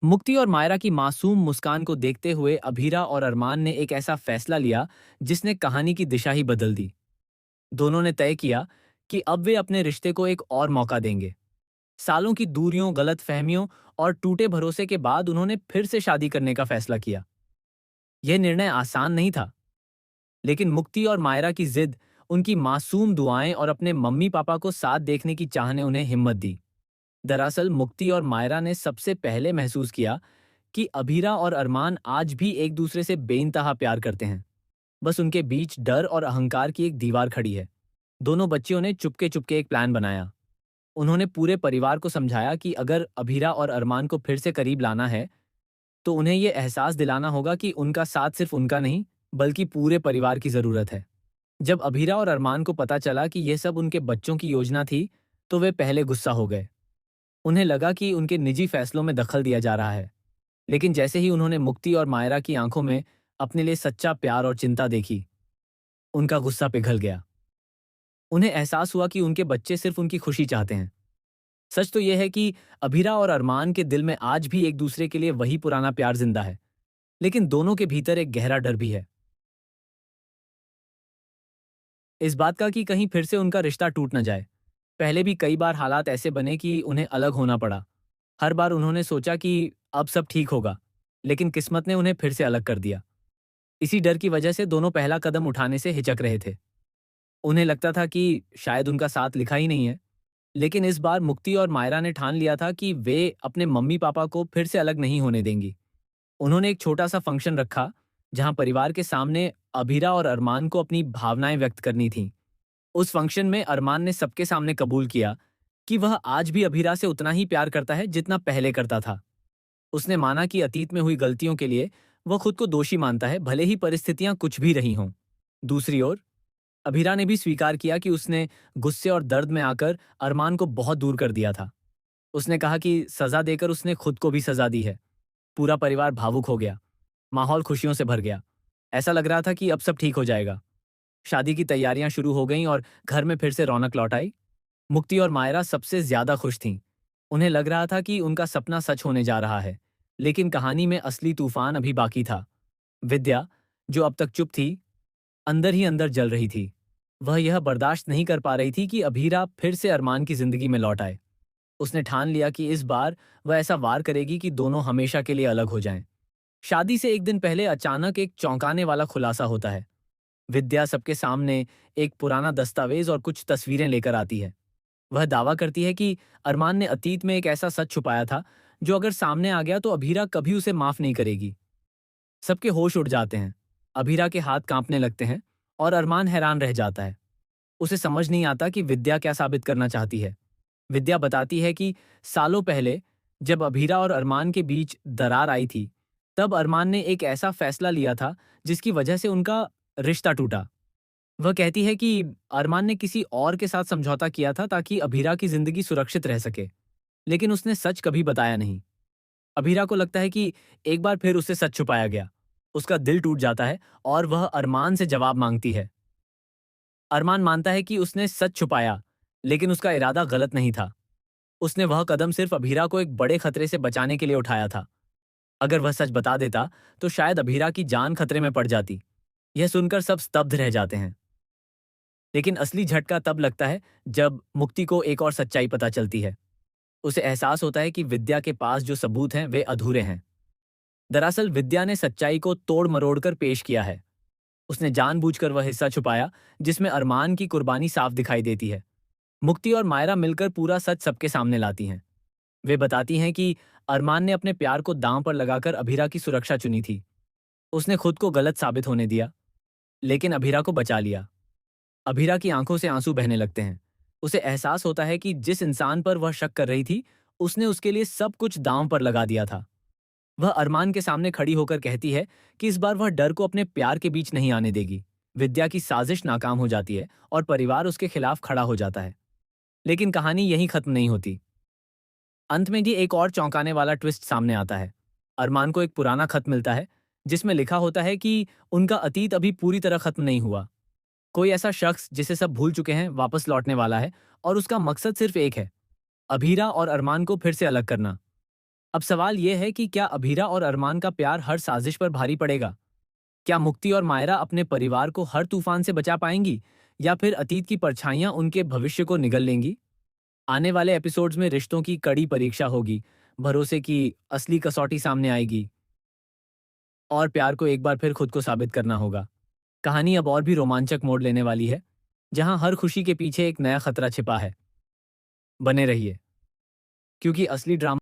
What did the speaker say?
मुक्ति और मायरा की मासूम मुस्कान को देखते हुए अभीरा और अरमान ने एक ऐसा फैसला लिया जिसने कहानी की दिशा ही बदल दी। दोनों ने तय किया कि अब वे अपने रिश्ते को एक और मौका देंगे। सालों की दूरियों, गलत फहमियों और टूटे भरोसे के बाद उन्होंने फिर से शादी करने का फैसला किया। यह निर्णय आसान नहीं था, लेकिन मुक्ति और मायरा की जिद, उनकी मासूम दुआएं और अपने मम्मी पापा को साथ देखने की चाह ने उन्हें हिम्मत दी। दरअसल मुक्ति और मायरा ने सबसे पहले महसूस किया कि अभीरा और अरमान आज भी एक दूसरे से बेइंतहा प्यार करते हैं। बस उनके बीच डर और अहंकार की एक दीवार खड़ी है। दोनों बच्चियों ने चुपके चुपके एक प्लान बनाया। उन्होंने पूरे परिवार को समझाया कि अगर अभीरा और अरमान को फिर से करीब लाना है, तो उन्हें ये एहसास दिलाना होगा कि उनका साथ सिर्फ उनका नहीं, बल्कि पूरे परिवार की जरूरत है। जब अभीरा और अरमान को पता चला कि यह सब उनके बच्चों की योजना थी, तो वे पहले गुस्सा हो गए। उन्हें लगा कि उनके निजी फैसलों में दखल दिया जा रहा है। लेकिन जैसे ही उन्होंने मुक्ति और मायरा की आंखों में अपने लिए सच्चा प्यार और चिंता देखी, उनका गुस्सा पिघल गया। उन्हें एहसास हुआ कि उनके बच्चे सिर्फ उनकी खुशी चाहते हैं। सच तो यह है कि अभीरा और अरमान के दिल में आज भी एक दूसरे के लिए वही पुराना प्यार जिंदा है, लेकिन दोनों के भीतर एक गहरा डर भी है। इस बात का कि कहीं फिर से उनका रिश्ता टूट न जाए। पहले भी कई बार हालात ऐसे बने कि उन्हें अलग होना पड़ा। हर बार उन्होंने सोचा कि अब सब ठीक होगा, लेकिन किस्मत ने उन्हें फिर से अलग कर दिया। इसी डर की वजह से दोनों पहला कदम उठाने से हिचक रहे थे। उन्हें लगता था कि शायद उनका साथ लिखा ही नहीं है। लेकिन इस बार मुक्ति और मायरा ने ठान लिया था कि वे अपने मम्मी पापा को फिर से अलग नहीं होने देंगी। उन्होंने एक छोटा सा फंक्शन रखा, जहां परिवार के सामने अभीरा और अरमान को अपनी भावनाएं व्यक्त करनी थीं। उस फंक्शन में अरमान ने सबके सामने कबूल किया कि वह आज भी अभीरा से उतना ही प्यार करता है जितना पहले करता था। उसने माना कि अतीत में हुई गलतियों के लिए वह खुद को दोषी मानता है, भले ही परिस्थितियां कुछ भी रही हों। दूसरी ओर अभीरा ने भी स्वीकार किया कि उसने गुस्से और दर्द में आकर अरमान को बहुत दूर कर दिया था। उसने कहा कि सजा देकर उसने खुद को भी सजा दी है। पूरा परिवार भावुक हो गया। माहौल खुशियों से भर गया। ऐसा लग रहा था कि अब सब ठीक हो जाएगा। शादी की तैयारियां शुरू हो गईं और घर में फिर से रौनक लौट आई। मुक्ति और मायरा सबसे ज्यादा खुश थीं। उन्हें लग रहा था कि उनका सपना सच होने जा रहा है। लेकिन कहानी में असली तूफान अभी बाकी था। विद्या, जो अब तक चुप थी, अंदर ही अंदर जल रही थी। वह यह बर्दाश्त नहीं कर पा रही थी कि अभीरा फिर से अरमान की जिंदगी में लौट आए। उसने ठान लिया कि इस बार वह ऐसा वार करेगी कि दोनों हमेशा के लिए अलग हो जाएं। शादी से एक दिन पहले अचानक एक चौंकाने वाला खुलासा होता है। विद्या सबके सामने एक पुराना दस्तावेज और कुछ तस्वीरें लेकर आती है। वह दावा करती है कि अरमान ने अतीत में एक ऐसा सच छुपाया था जो अगर सामने आ गया तो अभीरा कभी उसे माफ नहीं करेगी। सबके होश उड़ जाते हैं। अभीरा के हाथ कांपने लगते हैं और अरमान हैरान रह जाता है। उसे समझ नहीं आता कि विद्या क्या साबित करना चाहती है। विद्या बताती है कि सालों पहले जब अभीरा और अरमान के बीच दरार आई थी, तब अरमान ने एक ऐसा फैसला लिया था जिसकी वजह से उनका रिश्ता टूटा। वह कहती है कि अरमान ने किसी और के साथ समझौता किया था ताकि अभीरा की जिंदगी सुरक्षित रह सके, लेकिन उसने सच कभी बताया नहीं। अभीरा को लगता है कि एक बार फिर उससे सच छुपाया गया। उसका दिल टूट जाता है और वह अरमान से जवाब मांगती है। अरमान मानता है कि उसने सच छुपाया, लेकिन उसका इरादा गलत नहीं था। उसने वह कदम सिर्फ अभीरा को एक बड़े खतरे से बचाने के लिए उठाया था। अगर वह सच बता देता, तो शायद अभीरा की जान खतरे में पड़ जाती। यह सुनकर सब स्तब्ध रह जाते हैं। लेकिन असली झटका तब लगता है जब मुक्ति को एक और सच्चाई पता चलती है। उसे एहसास होता है कि विद्या के पास जो सबूत हैं वे अधूरे हैं। दरअसल विद्या ने सच्चाई को तोड़ मरोड़ कर पेश किया है। उसने जानबूझकर वह हिस्सा छुपाया जिसमें अरमान की कुर्बानी साफ दिखाई देती है। मुक्ति और मायरा मिलकर पूरा सच सबके सामने लाती हैं। वे बताती हैं कि अरमान ने अपने प्यार को दांव पर लगाकर अभीरा की सुरक्षा चुनी थी। उसने खुद को गलत साबित होने दिया, लेकिन अभीरा को बचा लिया। अभीरा की आंखों से आंसू बहने लगते हैं। उसे एहसास होता है कि जिस इंसान पर वह शक कर रही थी, उसने उसके लिए सब कुछ दांव पर लगा दिया था। वह अरमान के सामने खड़ी होकर कहती है कि इस बार वह डर को अपने प्यार के बीच नहीं आने देगी। विद्या की साजिश नाकाम हो जाती है और परिवार उसके खिलाफ खड़ा हो जाता है। लेकिन कहानी यहीं खत्म नहीं होती। अंत में भी एक और चौंकाने वाला ट्विस्ट सामने आता है। अरमान को एक पुराना खत मिलता है जिसमें लिखा होता है कि उनका अतीत अभी पूरी तरह खत्म नहीं हुआ। कोई ऐसा शख्स जिसे सब भूल चुके हैं वापस लौटने वाला है और उसका मकसद सिर्फ एक है, अभीरा और अरमान को फिर से अलग करना। अब सवाल यह है कि क्या अभीरा और अरमान का प्यार हर साजिश पर भारी पड़ेगा? क्या मुक्ति और मायरा अपने परिवार को हर तूफान से बचा पाएंगी, या फिर अतीत की परछाइयां उनके भविष्य को निगल लेंगी? आने वाले एपिसोड्स में रिश्तों की कड़ी परीक्षा होगी, भरोसे की असली कसौटी सामने आएगी और प्यार को एक बार फिर खुद को साबित करना होगा। कहानी अब और भी रोमांचक मोड़ लेने वाली है, जहां हर खुशी के पीछे एक नया खतरा छिपा है। बने रहिए, क्योंकि असली ड्रामा